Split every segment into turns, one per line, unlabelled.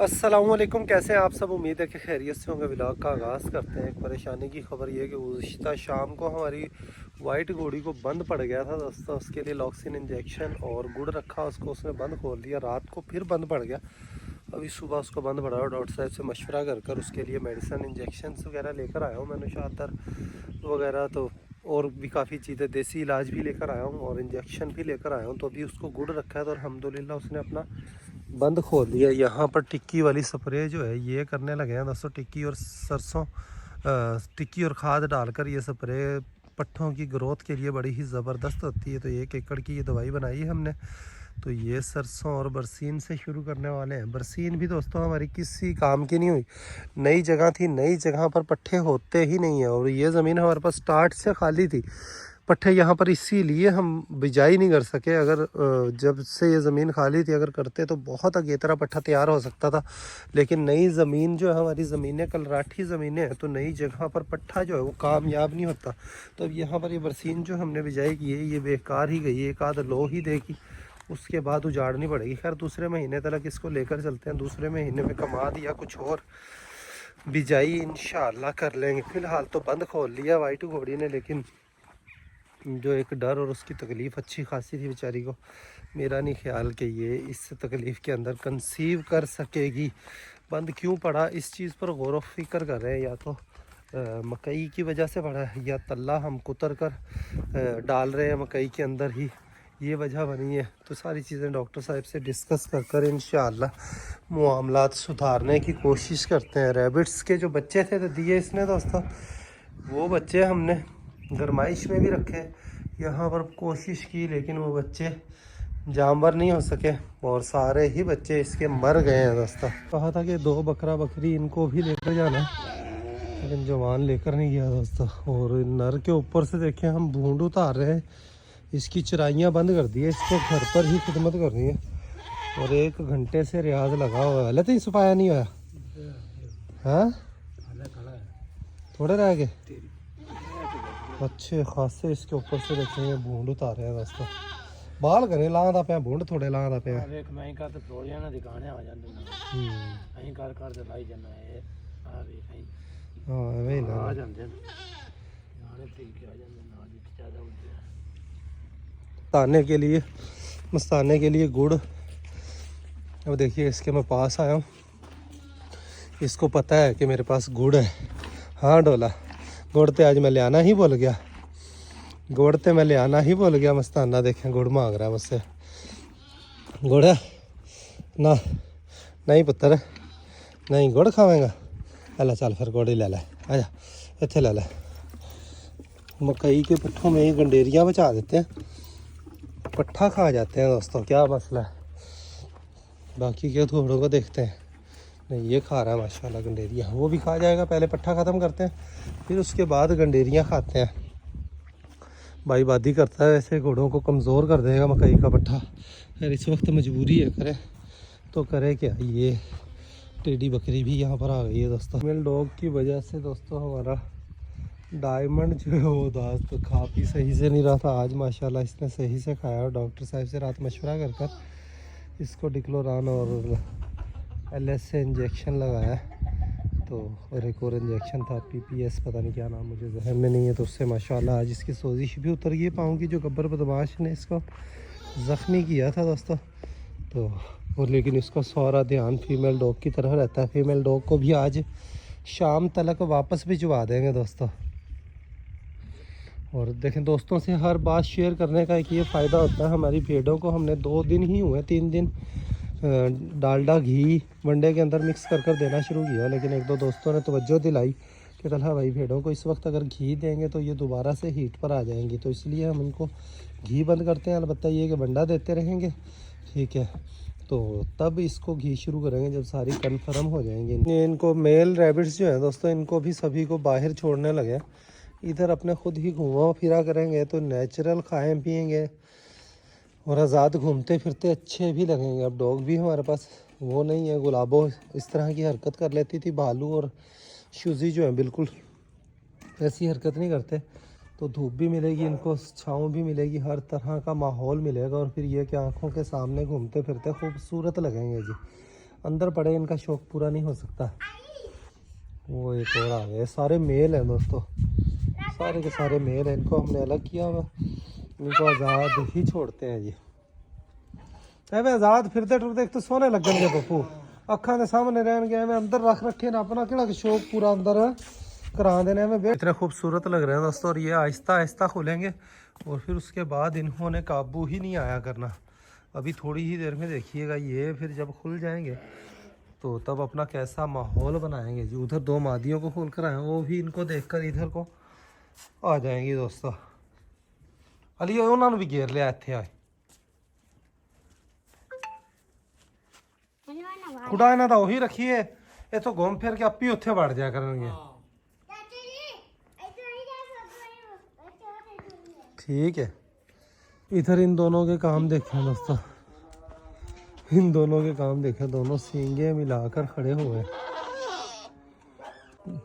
अस्सलामुअलैकुम, कैसे हैं आप सब। उम्मीद है कि खैरियत से होंगे। व्लॉग का आगाज़ करते हैं। एक परेशानी की खबर ये है कि गुज़िश्ता शाम को हमारी वाइट घोड़ी को बंद पड़ गया था दोस्तों। उसके लिए लॉक्सिन इंजेक्शन और गुड़ रखा, उसको उसने बंद खोल दिया। रात को फिर बंद पड़ गया। अभी सुबह उसको बंद पड़ा और डॉक्टर साहब से मशवरा कर उसके लिए मेडिसन इंजेक्शन वगैरह लेकर आया हूँ मैंने, शातर वगैरह तो और भी काफ़ी चीज़ें, देसी इलाज भी लेकर आया हूँ और इंजेक्शन भी लेकर आया हूँ। तो अभी उसको गुड़ रखा है तो अल्हम्दुलिल्लाह उसने अपना बंद खोल दिया। यहाँ पर टिक्की वाली स्प्रे जो है ये करने लगे हैं दोस्तों। टिक्की और सरसों, टिक्की और खाद डालकर ये स्प्रे पट्ठों की ग्रोथ के लिए बड़ी ही ज़बरदस्त होती है। तो 1 एकड़ की ये दवाई बनाई है हमने। तो ये सरसों और बरसीन से शुरू करने वाले हैं। बरसीन भी दोस्तों हमारी किसी काम की नहीं हुई। नई जगह थी, नई जगह पर पट्ठे होते ही नहीं है और ये ज़मीन हमारे पास स्टार्ट से खाली थी। पट्ठे यहाँ पर इसीलिए हम बिजाई नहीं कर सके। अगर जब से ये ज़मीन खाली थी, अगर करते तो बहुत अगेतरा पट्ठा तैयार हो सकता था। लेकिन नई ज़मीन जो है, हमारी ज़मीनें कलराठी ज़मीनें हैं, तो नई जगह पर पट्ठा जो है वो कामयाब नहीं होता। तो अब यहाँ पर ये बरसीन जो हमने बिजाई की है ये बेकार ही गई। एक आध लो ही देगी, उसके बाद उजाड़नी पड़ेगी। खैर दूसरे महीने तक इसको लेकर चलते हैं। दूसरे महीने में कमाद या कुछ और बिजाई इंशाल्लाह कर लेंगे। फ़िलहाल तो बंद खोल लिया वाइट घोड़ी ने, लेकिन जो एक डर और उसकी तकलीफ़ अच्छी खासी थी बेचारी को। मेरा नहीं ख्याल कि ये इस तकलीफ़ के अंदर कंसीव कर सकेगी। बंद क्यों पड़ा, इस चीज़ पर गौर व फिक्र कर रहे हैं। या तो मकई की वजह से पड़ा है या तल्ला हम कुतर कर डाल रहे हैं मकई के अंदर ही, ये वजह बनी है। तो सारी चीज़ें डॉक्टर साहब से डिस्कस कर इंशाअल्लाह मामलात सुधारने की कोशिश करते हैं। रैबिट्स के जो बच्चे थे तो दिए इसने दोस्तों, वो बच्चे हमने गरमाइश में भी रखे, यहाँ पर कोशिश की, लेकिन वो बच्चे जानवर नहीं हो सके और सारे ही बच्चे इसके मर गए हैं दोस्तों। कहा था कि 2 बकरा बकरी इनको भी लेकर जाना, लेकिन जवान लेकर नहीं गया दोस्तों। और नर के ऊपर से देखें हम भूंड उतार रहे हैं। इसकी चराइयाँ बंद कर दी है, इसको घर पर ही खिदमत करनी है और 1 घंटे से रियाज लगा हुआ है। हालत ही सफाया नहीं होया, हाँ थोड़े रह गए अच्छे खासे। इसके ऊपर से देखेंगे भूंड उतारे हैं दोस्तों। बाल करें लादा पे भूंड थोड़े लादा पे
देख मैं कर तो फ्लोर जाना दिखाने आ जांदे ना अहीं कर ते लाई जाना है आ देख अहीं
हां वे ना
आ जांदे नाले ठीक आ जांदे ना जी ज्यादा होते हैं।
ताने के लिए, मस्ताने के लिए गुड़। अब देखिए इसके मैं पास आया हूँ, इसको पता है कि मेरे पास गुड़ है। हाँ डोला गुड़ तो आज मैं ले आना ही भूल गया, गुड़ तो मैं ले आना ही भूल गया। मस्ताना देखें गुड़ मांग रहा है मुझसे। गुड़ है ना? नहीं पुत्र नहीं, गुड़ खावेंगा? अला चल फिर गुड़ ही ले ले, आजा इत्थे ले ले। मकई के पट्ठों में ही गंडेरियाँ बचा देते हैं, पट्ठा खा जाते हैं दोस्तों, क्या मसला है। बाकी के घोड़ों को देखते हैं, नहीं ये खा रहा है माशाल्लाह गंडेरियाँ, वो भी खा जाएगा। पहले पट्ठा ख़त्म करते हैं फिर उसके बाद गंडेरियाँ खाते हैं। भाई बादी करता है वैसे, घोड़ों को कमज़ोर कर देगा मकई का पट्ठा। फिर इस वक्त मजबूरी है, करे तो करे क्या। ये टेडी बकरी भी यहाँ पर आ गई है दोस्तों। मेल डॉग की वजह से दोस्तों हमारा डायमंड जो है वो दोस्त खा पी सही से नहीं रहा था। आज माशाल्लाह इसने सही से खाया और डॉक्टर साहब से रात मशवरा कर इसको डिक्लोरान और LS से इंजेक्शन लगाया। तो और एक और इंजेक्शन था PPS, पता नहीं क्या नाम, मुझे जहन में नहीं है। तो उससे माशाल्लाह आज इसकी सोजिश भी उतर गई पाँव की, जो गब्बर बदमाश ने इसको ज़ख्मी किया था दोस्तों। तो और लेकिन इसका सारा ध्यान फीमेल डॉग की तरफ रहता है। फीमेल डॉग को भी आज शाम तक वापस भिजवा देंगे दोस्तों। और देखें दोस्तों से हर बात शेयर करने का एक ये फ़ायदा होता है। हमारी भेड़ों को हमने 2 दिन ही हुए, 3 दिन डालडा घी वनडे के अंदर मिक्स कर देना शुरू किया। लेकिन 1-2 दोस्तों ने तवज्जो दिलाई कि तलहा भाई भेड़ों को इस वक्त अगर घी देंगे तो ये दोबारा से हीट पर आ जाएंगी, तो इसलिए हम इनको घी बंद करते हैं। अलबत्ता ये कि वंडा देते रहेंगे, ठीक है, तो तब इसको घी शुरू करेंगे जब सारी कन्फर्म हो जाएंगी। इनको मेल रैबिट्स जो हैं दोस्तों, इनको भी सभी को बाहर छोड़ने लगे। इधर अपने खुद ही घूमा फिरा करेंगे तो नेचुरल खाएँ पिएँगे और आज़ाद घूमते फिरते अच्छे भी लगेंगे। अब डॉग भी हमारे पास वो नहीं है। गुलाबो इस तरह की हरकत कर लेती थी, भालू और शूज़ी जो है बिल्कुल ऐसी हरकत नहीं करते। तो धूप भी मिलेगी इनको, छाँव भी मिलेगी, हर तरह का माहौल मिलेगा और फिर ये कि आँखों के सामने घूमते फिरते खूबसूरत लगेंगे जी। अंदर पड़े इनका शौक पूरा नहीं हो सकता। वो एक और आ गए, सारे मेल हैं दोस्तों, सारे के सारे मेल हैं। इनको हमने अलग किया हुआ, इनको आज़ाद ही छोड़ते हैं जी। ਐਵੇਂ आज़ाद फिरते टुरते एक तो सोने लगेंगे पप्पू, अखा के सामने रहन गए मैं अंदर रख रखे ना अपना केड़ा शौक पूरा अंदर करा देने में। इतने खूबसूरत लग रहे हैं दोस्तों, और ये आहिस्ता आहिस्ता खुलेंगे और फिर उसके बाद इन्होंने काबू ही नहीं आया करना। अभी थोड़ी ही देर में देखिएगा ये फिर जब खुल जाएंगे तो तब अपना कैसा माहौल बनाएंगे जी। उधर दो मादियों को खोल कर आए, वो भी इनको देखकर इधर को आ जाएंगी दोस्तों। अली उन्होंने भी घेर लिया इतने आए खुदा इन्हों का उही रखिए, इतों घूम फिर के आपी उत्थे बढ़ जाया करेंगे। ठीक है, इधर इन दोनों के काम देखें दोस्तों, इन दोनों के काम देखें, दोनों सींगे मिलाकर खड़े हुए।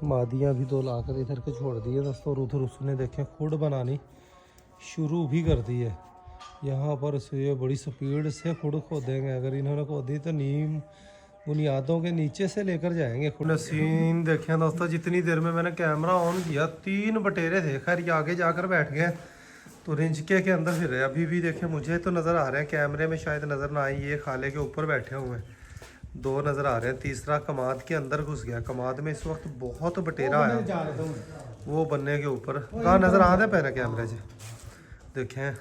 मादियाँ भी दो लाकर इधर के छोड़ दिए दोस्तों, और उधर उसने देखें खुड बनानी शुरू भी कर दी है। यहाँ पर ये बड़ी स्पीड से खुड खोदेंगे, अगर इन्होंने खोदी तो नीम बुनियादों के नीचे से लेकर जाएंगे खुद। सीन देखें दोस्तों, जितनी देर में मैंने कैमरा ऑन किया 3 बटेरे थे, खैर ये आगे जाकर बैठ गए तो रिंचके के अंदर फिर रहे। अभी भी देखें मुझे तो नज़र आ रहे हैं, कैमरे में शायद नज़र ना आई, ये खाले के ऊपर बैठे हुए हैं, 2 नज़र आ रहे हैं, तीसरा कमाद के अंदर घुस गया। कमाद में इस वक्त बहुत बटेरा आया, वो बनने के ऊपर कहाँ नज़र आ रहे पहले कैमरे से देखें,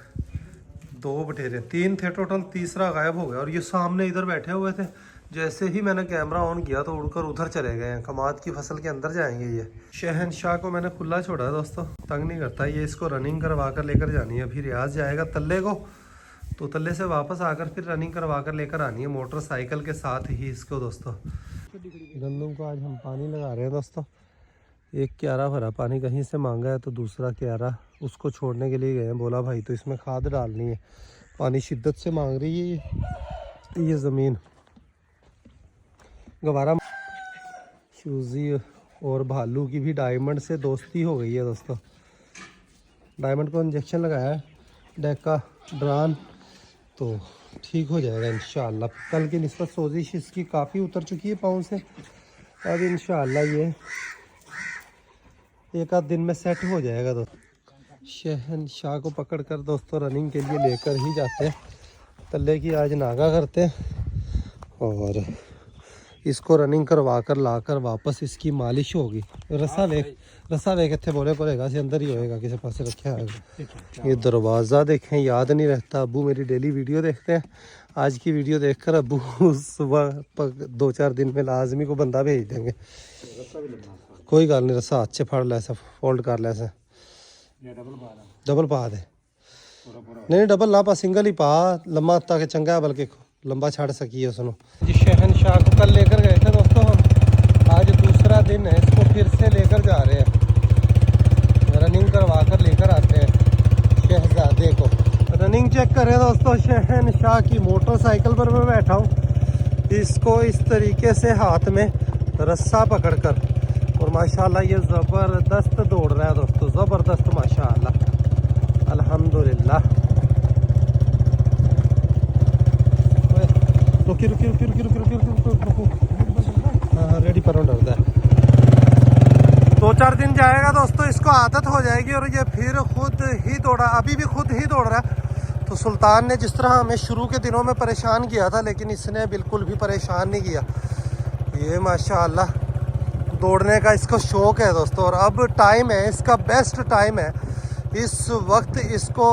2 बटेरे, 3 थे टोटल, तीसरा गायब हो गया। और ये सामने इधर बैठे हुए थे, जैसे ही मैंने कैमरा ऑन किया तो उड़कर उधर चले गए हैं, कमाद की फसल के अंदर जाएंगे। ये शहनशाह को मैंने खुला छोड़ा है दोस्तों, तंग नहीं करता ये, इसको रनिंग करवा कर लेकर जानी है। अभी रियाज जाएगा तल्ले को, तो तल्ले से वापस आकर फिर रनिंग करवा कर लेकर आनी है मोटरसाइकिल के साथ ही इसको दोस्तों। गंदम को आज हम पानी लगा रहे हैं दोस्तों, एक क्यारा भरा पानी कहीं से मांगा है तो दूसरा क्यारा उसको छोड़ने के लिए गए हैं। बोला भाई तो इसमें खाद डालनी है, पानी शिद्दत से मांग रही है ये ज़मीन। गवारा शूज़ी और भालू की भी डायमंड से दोस्ती हो गई है दोस्तों। डायमंड को इंजेक्शन लगाया है डेका ड्रान, तो ठीक हो जाएगा इंशाअल्लाह। कल की निस्बत सोजिश इसकी काफ़ी उतर चुकी है पाँव से, अब इंशाअल्लाह ये एक आध दिन में सेट हो जाएगा दोस्तों। शहनशाह को पकड़ कर दोस्तों रनिंग के लिए लेकर ही जाते हैं, तल्ले की आज नागा करते हैं और इसको रनिंग करवा कर लाकर वापस इसकी मालिश होगी। रसा वेख इतने बोले पड़ेगा से अंदर ही होएगा, किसी पास रखा है। ये दरवाज़ा देखें, याद नहीं रहता। अब्बू मेरी डेली वीडियो देखते हैं, आज की वीडियो देखकर अब्बू सुबह 2-4 दिन में लाजमी को बंदा भेज देंगे। कोई गल नहीं, रस्सा अच्छे फड़ लैसे, फोल्ड कर लैसे, डबल पा दे। नहीं डबल ना पा, सिंगल ही पा, लम्बा ताकि चंगा है, बल्कि लंबा छड़ सकी है उसनो। जी शहनशाह को कल लेकर गए थे दोस्तों हम, आज दूसरा दिन है, इसको फिर से लेकर जा रहे हैं, रनिंग करवा कर लेकर आते हैं शहजादे को। रनिंग चेक करें दोस्तों, शहनशाह की मोटरसाइकिल पर मैं बैठा हूँ, इसको इस तरीके से हाथ में रस्सा पकड़कर, और माशाल्लाह ये ज़बरदस्त दौड़ रहा है दोस्तों, ज़बरदस्त माशाल्लाह अल्हम्दुलिल्लाह। रुकी हाँ रेडी पर डरता है। 2-4 दिन जाएगा दोस्तों, इसको आदत हो जाएगी और ये फिर खुद ही दौड़ा, अभी भी खुद ही दौड़ रहा है। तो सुल्तान ने जिस तरह हमें शुरू के दिनों में परेशान किया था, लेकिन इसने बिल्कुल भी परेशान नहीं किया। ये माशाल्लाह दौड़ने का इसको शौक़ है दोस्तों, और अब टाइम है इसका, बेस्ट टाइम है इस वक्त। इसको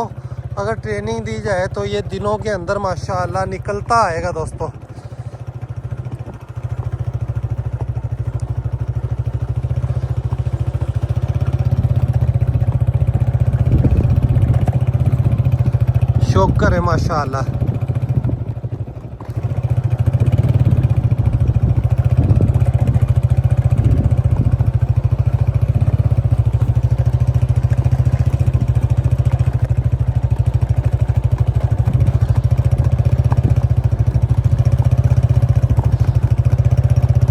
अगर ट्रेनिंग दी जाए तो ये दिनों के अंदर माशाल्लाह निकलता आएगा दोस्तों। शौक करे माशाल्लाह।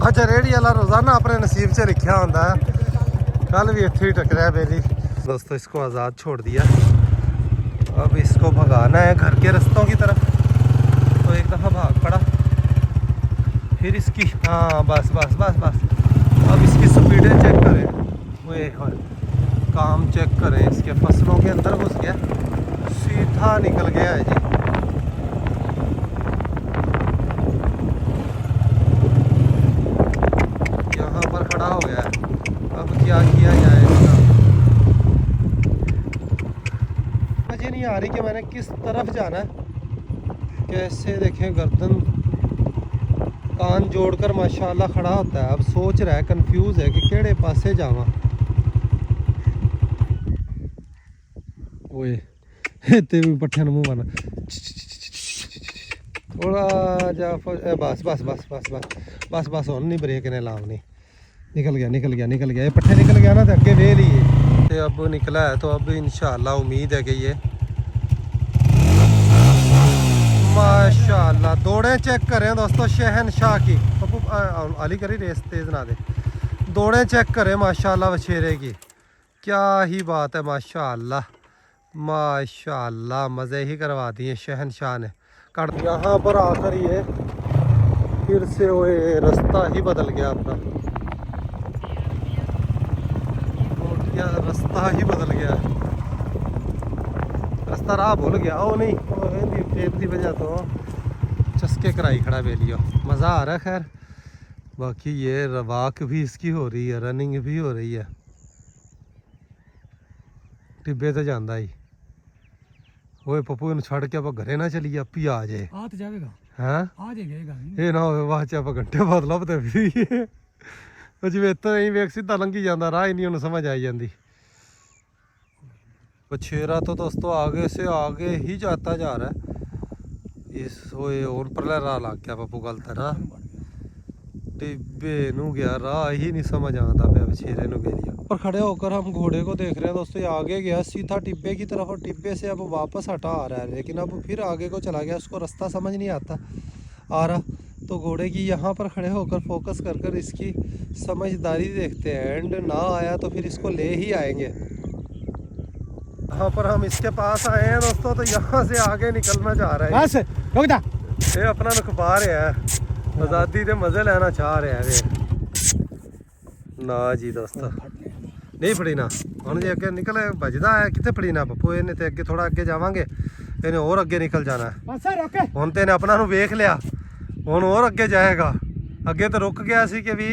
अच्छा रेडी वाला रोज़ाना अपने नसीब से लिखा होता है, कल भी इतने ही टकराया मेरी दोस्तों। इसको आज़ाद छोड़ दिया, अब इसको भगाना है घर के रास्तों की तरफ। तो एक दफ़ा भाग पड़ा, फिर इसकी हाँ बस बस बस बस, अब इसकी स्पीडें चेक करें। ओए होए, काम चेक करें, इसके फसलों के अंदर घुस गया, सीधा निकल गया है जी। यहाँ पर खड़ा हो गया है, अब क्या किया जाए इसका। मुझे नहीं आ रही कि मैंने किस तरफ जाना है। कैसे देखें, गर्दन कान जोड़कर माशाल्लाह खड़ा होता है। अब सोच रहा है, कंफ्यूज है कि केड़े पासे जावा। ओए ते भी पट्ठे मुंह बना थोड़ा जा, बस बस बस बस बस बस बस हुन नहीं ब्रेक ने लावनी। निकल गया निकल गया निकल गया, ये पट्ठे निकल गया ना, तो अगे वे लिए ते अब निकला है। तो अब इंशाल्लाह उम्मीद है कि ये माशाल्लाह। दौड़े चेक करें दोस्तों शहनशाह की, पप्पू अली करी रेस तेज ना दे। दौड़े चेक करें माशाल्लाह वछेरे की, क्या ही बात है माशाल्लाह माशाल्लाह। मज़े ही करवा दिए शहनशाह ने। कर यहाँ पर आकर ये फिर से वो रास्ता ही बदल गया अपना, क्या रास्ता ही बदल गया, रास्ता राह भूल गया। ओ नहीं, खेत की वजह तो चस्के कराई खड़ा बेलियो, मज़ा आ रहा है। खैर बाकी ये रवाक भी इसकी हो रही है, रनिंग भी हो रही है। टिब्बे तो जाता ही। ओए पप्पू इन छड़ के आप घरे ना चलिए, आप ही आ जाए।
आ तो जाएगा,
हाँ
आ जाएगा।
ये ना हो वाह च आप घंटे बाद लभते फिर जिਵੇਂ तो नहीं वेख सीधा लंघी जाता, राह ही नहीं उन्हें समझ आई जाती। बछेरा तो दोस्तों आगे से आगे ही जाता जा रहा है। इस होए और परला राह लग गया पप्पू, गलत है ना। टिब्बे नू गया, राह ही नहीं समझ आता पे बछेरे नू गया। पर खड़े होकर हम घोड़े को देख रहे हैं दोस्तों, ये आगे गया सीधा टिब्बे की तरफ, और टिब्बे से अब वापस हटा आ रहा है, लेकिन अब फिर आगे को चला गया। उसको रास्ता समझ नहीं आता आ रहा। तो घोड़े की यहाँ पर खड़े होकर फोकस कर कर इसकी समझदारी देखते हैं। एंड ना आया तो फिर इसको ले ही आएंगे। यहाँ पर हम इसके पास आए हैं दोस्तों, तो यहाँ से आगे निकलना चाह रहा है। ये अपना नुखबा रहा है, आज़ादी के मज़े लेना चाह रहा है ना जी दोस्तों। नहीं फड़ी ना हम जी, अगे निकल भजदा है। कितने फड़ी ना पप्पू, इन्हें तो अगे थोड़ा अगे जावांगे, इन्हें और अगे निकल जाना है। हुण तो इन्हें अपना वेख लिया, हुण और अगे जाएगा। अगे तो रुक गया सी कि भी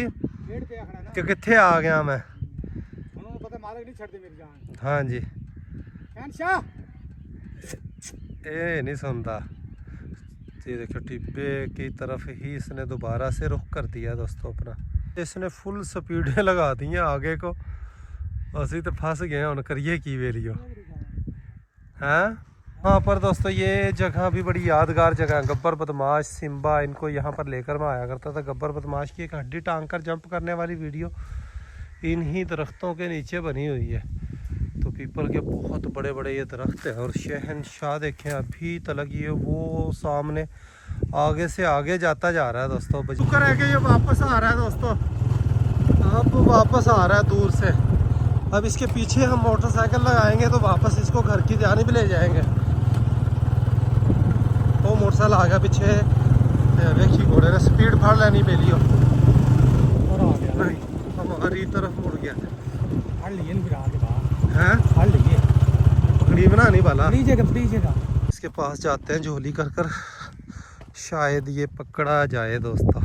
कि कित्थे आ गया मैं। हाँ जी, ये नहीं सुनता। ये देखो टिब्बे की तरफ ही इसने दोबारा से रुख कर दिया दोस्तों अपना। इसने फुल स्पीडें लगा दी हैं आगे को, असी तो फंस गए हैं। करिए की वेलियो हैं। हाँ पर दोस्तों ये जगह भी बड़ी यादगार जगह है। गब्बर बदमाश सिम्बा, इनको यहाँ पर लेकर मैं आया करता था। गब्बर बदमाश की एक हड्डी टांग कर जंप करने वाली वीडियो इन्हीं दरख्तों के नीचे बनी हुई है। तो पीपल के बहुत बड़े बड़े ये दरख्त हैं। और शहनशाह देखें अभी तलक ये वो सामने आगे से आगे जाता जा रहा है दोस्तों। शुक्र है कि ये वापस आ रहा है दोस्तों, अब वापस आ रहा है दूर से। अब इसके पीछे हम मोटरसाइकिल लगाएंगे तो वापस इसको घर की जानी भी ले जाएंगे। वो मोटरसाइकिल आ गया पीछे, देखिए घोड़े ने स्पीड फाड़ लेनी पेलियो और आ गया नहीं, हमारी तरफ मुड़ गया है। पकड़ी बना नहीं वाला, इसके पास जाते हैं झोली कर कर, शायद ये पकड़ा जाए दोस्तों।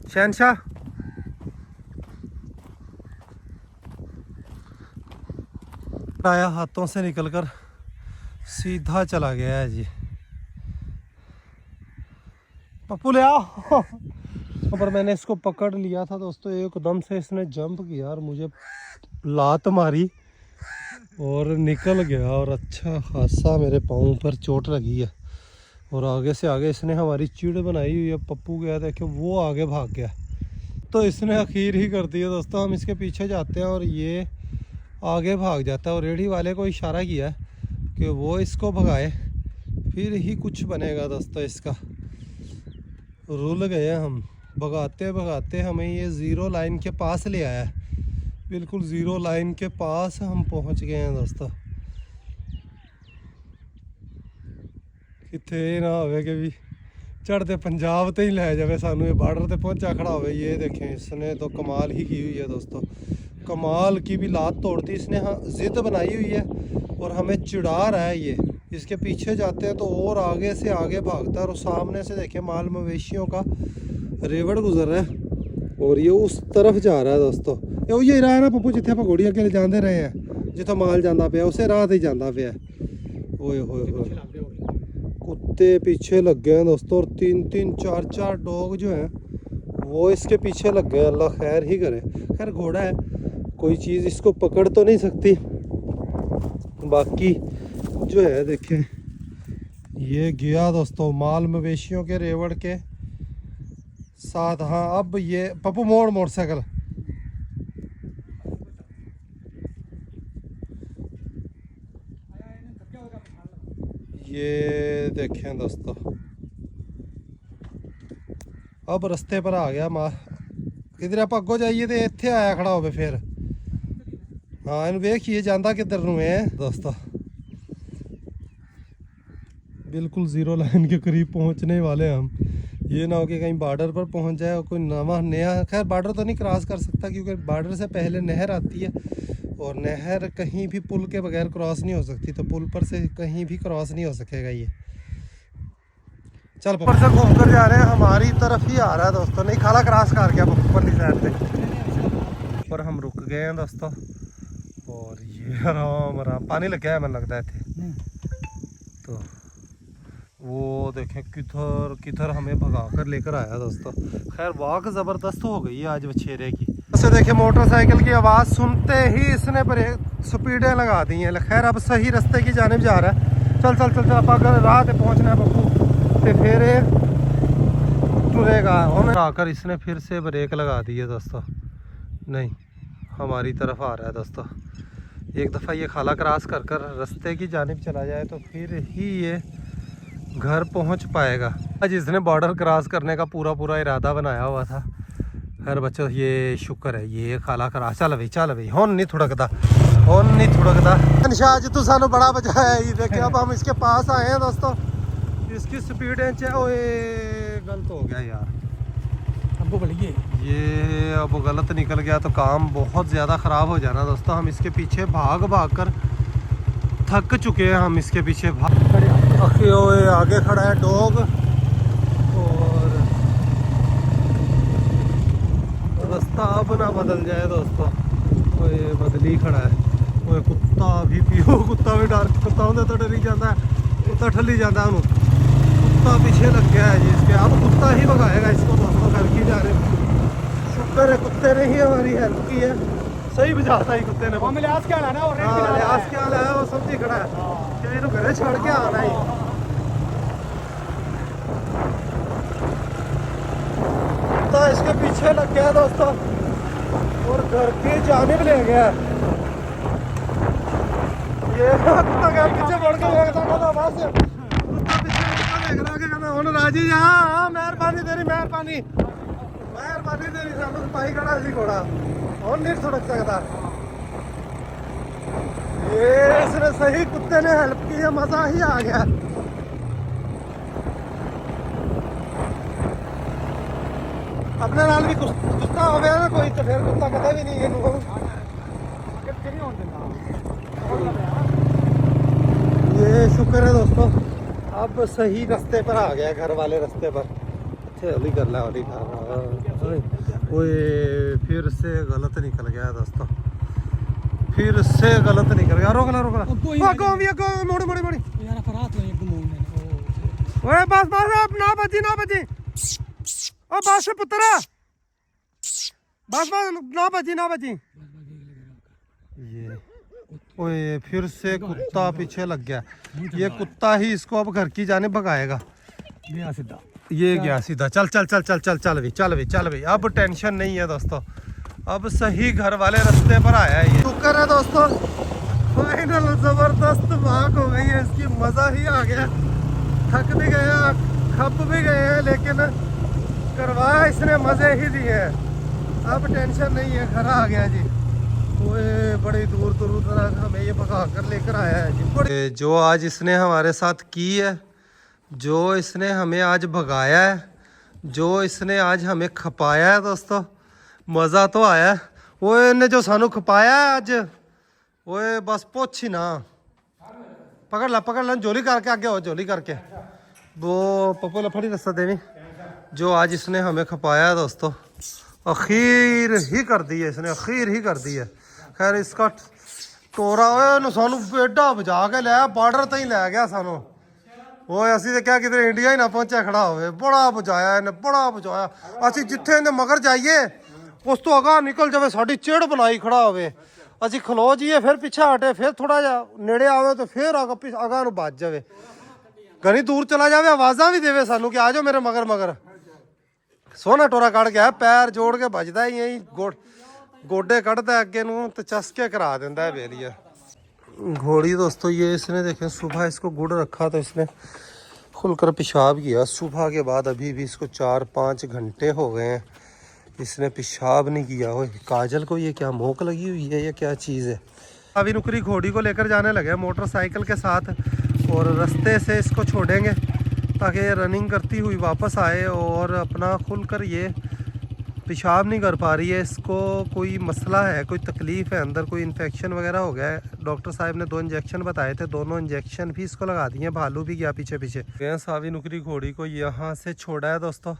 शहनशाह आया, हाथों से निकलकर सीधा चला गया है जी। पप्पू ले आओ। पर मैंने इसको पकड़ लिया था दोस्तों, एकदम से इसने जंप किया और मुझे लात मारी और निकल गया। और अच्छा खासा मेरे पाँव पर चोट लगी है। और आगे से आगे इसने हमारी चिड़ बनाई हुई है। पप्पू गया था कि वो आगे भाग गया, तो इसने आखिर ही कर दिया दोस्तों। हम इसके पीछे जाते हैं और ये आगे भाग जाता है। और रेडी वाले को इशारा किया कि वो इसको भगाए, फिर ही कुछ बनेगा दोस्तों। इसका रुल गए हम, भगाते भगाते हमें ये ज़ीरो लाइन के पास ले आया है। बिल्कुल ज़ीरो लाइन के पास हम पहुंच गए हैं दोस्तों। कितने ना होवे कि भी चढ़ते पंजाब ते ही लै जाए सानू, ये बॉर्डर ते पहुंचा खड़ा हो। ये देखें, इसने तो कमाल ही की हुई है दोस्तों, कमाल की भी लात तोड़ दी इसने। हाँ, जिद बनाई हुई है और हमें चिढ़ा रहा है ये। इसके पीछे जाते हैं तो और आगे से आगे भागता है, और सामने से देखें माल मवेशियों का रेवड़ गुजर रहा है और ये उस तरफ जा रहा है दोस्तों। ये रहा है ना पप्पू, जिथे आप घोड़ियां के जाते रहे हैं, जिथों माल जाता पे उसे राह ही जाता पे। ओए होए होए, कुत्ते पीछे लग गए हैं दोस्तों, और 3-3 4-4 डॉग जो हैं वो इसके पीछे लग गए। अल्लाह खैर ही करे। खैर घोड़ा है, कोई चीज़ इसको पकड़ तो नहीं सकती। बाकी जो है देखें, ये गया दोस्तों माल मवेशियों के रेवड़ के साथ। हाँ, अब ये पप्पू मोड़ मोटरसाइकिल। ये देखें दोस्तों, अब रस्ते पर आ गया माल। किधर आप अगो जाइए तो इत्थे आया खड़ा हो फिर। हाँ, इन वेखिए जाता किधर नूं है दोस्तों। बिल्कुल ज़ीरो लाइन के करीब पहुंचने वाले हम। ये ना हो कि कहीं बॉर्डर पर पहुंच जाए और कोई नवा नया। खैर बॉर्डर तो नहीं क्रॉस कर सकता, क्योंकि बॉर्डर से पहले नहर आती है और नहर कहीं भी पुल के बगैर क्रॉस नहीं हो सकती, तो पुल पर से कहीं भी क्रॉस नहीं हो सकेगा ये। चल ऊपर से घूम कर जा रहे हैं, हमारी तरफ ही आ रहा है दोस्तों। नहीं, खाला क्रॉस कर गया ऊपरली साइड से। पर हम रुक गए हैं दोस्तों, और ये आराम आराम पानी लग गया है, मन लगता है थे। तो वो देखें किधर किधर हमें भगा कर लेकर आया दोस्तों। खैर वाक ज़बरदस्त हो गई है आज बछेरे की। ऐसे देखे मोटरसाइकिल की आवाज़ सुनते ही इसने ब्रेक स्पीडें लगा दी हैं। खैर अब सही रास्ते की जानिब जा रहा है। चल चल चल चल, आप अगर राह पे पहुँचना है बप्पू तो फिर टुरेगा। आकर इसने फिर से ब्रेक लगा दी है दोस्तों। नहीं, हमारी तरफ आ रहा है दोस्तों। एक दफ़ा ये खाला क्रॉस कर कर रास्ते की जानिब चला जाए तो फिर ही ये घर पहुंच पाएगा। आज इसने बॉर्डर क्रॉस करने का पूरा इरादा बनाया हुआ था। खैर बच्चों, ये शुक्र है ये खाला क्रॉस। चल भाई हुन नहीं थुड़कदा, हुन नहीं थुड़कदा। निशाज तू सानू बड़ा बचाया है। ये देखिए, अब हम इसके पास आए हैं दोस्तों। इसकी स्पीडें ओए गलत हो गया यार, अब गलिए ये अब गलत निकल गया तो काम बहुत ज़्यादा ख़राब हो जाना दोस्तों। हम इसके पीछे भाग कर थक चुके हैं। हम इसके पीछे ओए आगे खड़ा है डॉग, और रास्ता अब ना बदल जाए दोस्तों। ओए बदली खड़ा है। ओए कुत्ता भी पियो, कुत्ता भी डर, कुत्ता होंगे तो डरी जाता है, कुत्ता ठली जाता है। कुत्ता पीछे लग गया है जी इसके। अब कुत्ता ही भगाएगा इसको दोस्तों घर की जा रहे। शुक्र है कुत्ते ने ही हमारी हेल्प की है। सही बुझाता ही कुत्ते ने। लिहाज क्या लाना है, लिहाज क्या लाया वो समझी खड़ा है कि इन्हों घरे छोड़ के आना ही। कुत्ता इसके पीछे लग गया दोस्तों और घर की जानिब ले गया। ये कुत्ता घर पीछे बढ़ के देखता बस। कुत्ता पीछे देख रहा कि कहना हुन राजी जा। हाँ, मेहरबानी तेरी, मेहरबानी तेरी। सानू पाई खड़ा सी घोड़ा, और नहीं सड़क सकता। ये इसने सही कुत्ते ने हेल्प की है, मजा ही आ गया। अपने नाल भी गुस्सा हो गया ना कोई तो फिर कुत्ता कदा भी नहीं है। ये शुक्र है दोस्तों, अब सही रास्ते पर आ गया, घर वाले रास्ते पर। हौली कर ला, हौली कर। ओए फिर से गलत निकल गया दोस्तों, फिर से गलत निकल गया। रोक ला मोड़ी ओए बस ना बजी ओ बस पुत्रा, बस ना बजी। ये ओए फिर से कुत्ता पीछे लग गया। ये कुत्ता ही इसको अब घर की जाने भगाएगा। ये गया सीधा। चल भी। अब टेंशन नहीं है दोस्तों, अब सही घर वाले रास्ते पर आया है ये। शुक्र है दोस्तों, फाइनल जबरदस्त भाग हो गई है इसकी, मजा ही आ गया। थक भी गया, खप भी गए हैं, लेकिन करवाया इसने मजे ही दिए हैं। अब टेंशन नहीं है, घर आ गया जी। ओए बड़ी दूर हमें ये भगा कर लेकर आया है जी। जो आज इसने हमारे साथ की है जो इसने हमें आज भगाया है, जो इसने आज हमें खपाया है दोस्तों, मज़ा तो आया। वो इन्हें जो सानू खपाया है आज, वो बस पूछ ही ना। पकड़ ला जोली करके आगे हो, जोली करके वो पप्पू लफड़ी रस्ता देवी। जो आज इसने हमें खपाया है दोस्तों, अखीर ही कर दी है इसने, अखीर ही कर दी है। खैर इसका टोरा सानू एडा बजा के लिया, बार्डर तक लै गया सानू। वो असी तो क्या किधर इंडिया ही ना पहुंचा खड़ा हो, बड़ा बचाया इन्हें, बड़ा बचाया। असी जिथे इन्हें मगर जाइए उस तो अगाह निकल जाए, साड़ी चिड़ बनाई खड़ा हो। असी खलो जाइए, फिर पिछे हटे, फिर थोड़ा जा नेड़े आवे तो फिर अगाह ਨੂੰ बच जाए। घनी दूर चला जाए, आवाजा भी देवे सानू कि आ जाओ मेरे मगर मगर। सोहना टोरा कड़ गया, पैर जोड़ के बजदा ही यही गोडे कढ़दा अगे नूं ते चस्के करा देंदा है बेलिया। घोड़ी दोस्तों ये इसने देखें, सुबह इसको गुड़ रखा तो इसने खुलकर पेशाब किया। सुबह के बाद अभी भी इसको 4-5 घंटे हो गए हैं, इसने पेशाब नहीं किया। हो काजल को ये क्या मोक लगी हुई है या क्या चीज़ है। अभी नुकरी घोड़ी को लेकर जाने लगे मोटरसाइकिल के साथ, और रास्ते से इसको छोड़ेंगे ताकि ये रनिंग करती हुई वापस आए। और अपना खुलकर ये पेशाब नहीं कर पा रही है, इसको कोई मसला है, कोई तकलीफ़ है, अंदर कोई इन्फेक्शन वगैरह हो गया है। डॉक्टर साहब ने 2 इंजेक्शन बताए थे, दोनों इंजेक्शन भी इसको लगा दिए। भालू भी गया पीछे पीछे। सावी नुकरी घोड़ी को यहाँ से छोड़ा है दोस्तों,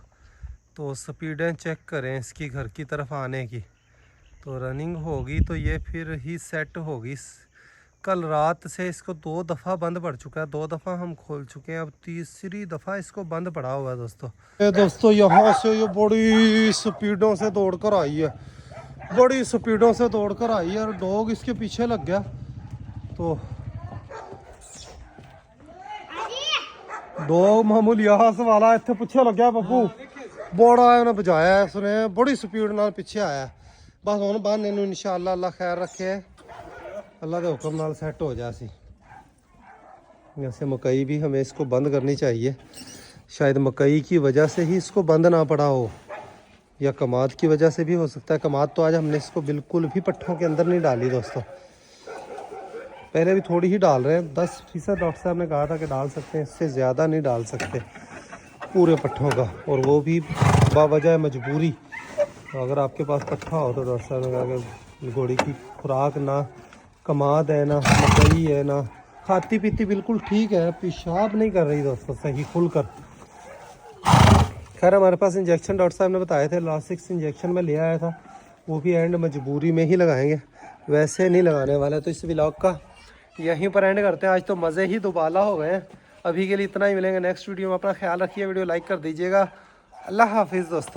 तो स्पीडें चेक करें इसकी घर की तरफ आने की। तो रनिंग होगी तो ये फिर ही सेट होगी। कल रात से इसको 2 दफ़ा बंद पड़ चुका है, 2 दफ़ा हम खोल चुके हैं, अब तीसरी दफ़ा इसको बंद पड़ा हुआ है दोस्तों। ये दोस्तों यहाँ से ये बड़ी स्पीडों से दौड़ कर आई है, बड़ी स्पीडों से दौड़ कर आई है, और डॉग इसके पीछे लग गया। तो डॉग मामूल यहाँ से वाला इतने पीछे लग गया पप्पू, बड़ा उन्हें बजाया उसने, बड़ी स्पीड नाल पीछे आया। बस हुण बन इनू इंशाअल्लाह, अल्लाह खैर रखे, अल्लाह के हुक्म नाल सेट हो जासी। वैसे मकई भी हमें इसको बंद करनी चाहिए, शायद मकई की वजह से ही इसको बंद ना पड़ा हो, या कमाद की वजह से भी हो सकता है। कमाद तो आज हमने इसको बिल्कुल भी पट्ठों के अंदर नहीं डाली दोस्तों, पहले भी थोड़ी ही डाल रहे हैं। 10% डॉक्टर साहब ने कहा था कि डाल सकते हैं, इससे ज़्यादा नहीं डाल सकते पूरे पट्ठों का, और वो भी बावजह मजबूरी। तो अगर आपके पास पट्ठा हो तो डॉक्टर साहब ने कहा कि घोड़ी की खुराक ना कमाद है ना मकई है ना, खाती पीती बिल्कुल ठीक है, पेशाब नहीं कर रही दोस्तों सही खुलकर। खैर हमारे पास इंजेक्शन डॉक्टर साहब ने बताए थे, लास्ट 6 इंजेक्शन में ले आया था, वो भी एंड मजबूरी में ही लगाएंगे, वैसे नहीं लगाने वाले। तो इस व्लॉग का यहीं पर एंड करते हैं, आज तो मज़े ही दुबाला हो गए हैं। अभी के लिए इतना ही, मिलेंगे नेक्स्ट वीडियो में। अपना ख्याल रखिए, वीडियो लाइक कर दीजिएगा। अल्लाह हाफिज़ दोस्तों।